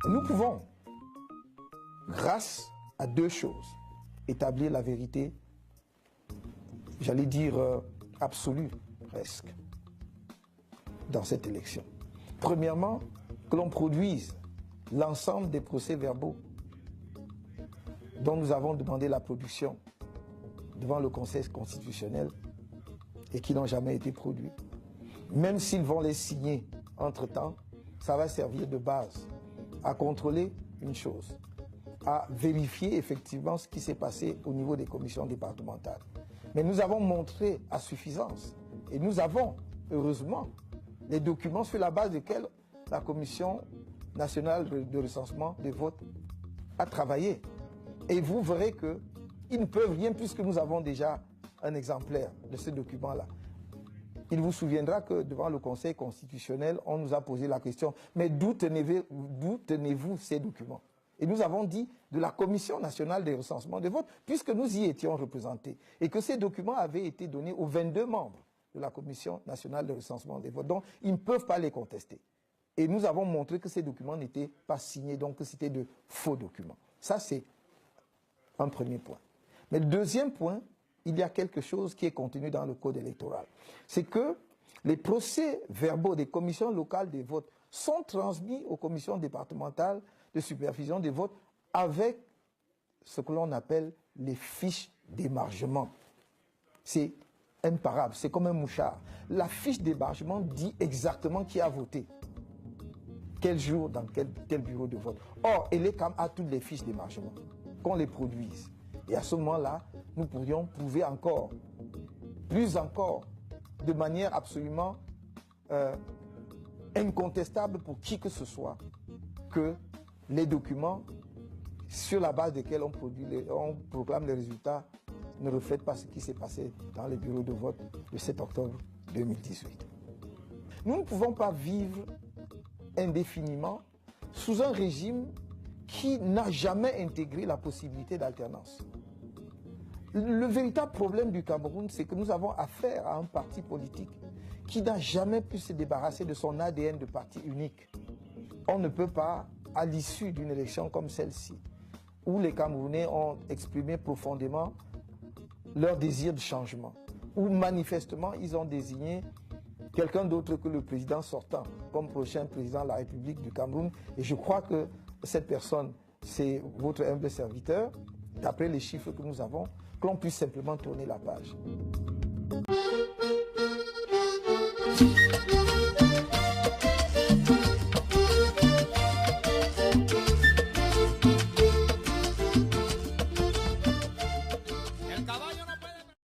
Nous pouvons, grâce à deux choses, établir la vérité, j'allais dire absolue presque, dans cette élection. Premièrement, que l'on produise l'ensemble des procès-verbaux dont nous avons demandé la production devant le Conseil constitutionnel et qui n'ont jamais été produits. Même s'ils vont les signer entre-temps, ça va servir de base à contrôler une chose, à vérifier effectivement ce qui s'est passé au niveau des commissions départementales. Mais nous avons montré à suffisance, et nous avons, heureusement, les documents sur la base desquels la Commission nationale de recensement des votes a travaillé. Et vous verrez qu'ils ne peuvent rien puisque nous avons déjà un exemplaire de ce document-là. Il vous souviendra que devant le Conseil constitutionnel, on nous a posé la question, mais d'où tenez-vous ces documents? Et nous avons dit de la Commission nationale des recensements des votes, puisque nous y étions représentés, et que ces documents avaient été donnés aux 22 membres de la Commission nationale de recensement des votes. Donc, ils ne peuvent pas les contester. Et nous avons montré que ces documents n'étaient pas signés, donc que c'était de faux documents. Ça, c'est un premier point. Mais le deuxième point, il y a quelque chose qui est contenu dans le code électoral. C'est que les procès-verbaux des commissions locales des votes sont transmis aux commissions départementales de supervision des votes avec ce que l'on appelle les fiches d'émargement. C'est imparable, c'est comme un mouchard. La fiche d'émargement dit exactement qui a voté, quel jour, dans quel bureau de vote. Or, ELECAM a toutes les fiches d'émargement, qu'on les produise. Et à ce moment-là, nous pourrions prouver encore, plus encore, de manière absolument incontestable pour qui que ce soit, que les documents sur la base desquels on proclame les résultats ne reflètent pas ce qui s'est passé dans les bureaux de vote le 7 octobre 2018. Nous ne pouvons pas vivre indéfiniment sous un régime qui n'a jamais intégré la possibilité d'alternance. Le véritable problème du Cameroun, c'est que nous avons affaire à un parti politique qui n'a jamais pu se débarrasser de son ADN de parti unique. On ne peut pas, à l'issue d'une élection comme celle-ci, où les Camerounais ont exprimé profondément leur désir de changement, où manifestement ils ont désigné quelqu'un d'autre que le président sortant comme prochain président de la République du Cameroun. Et je crois que cette personne, c'est votre humble serviteur, d'après les chiffres que nous avons, que l'on puisse simplement tourner la page.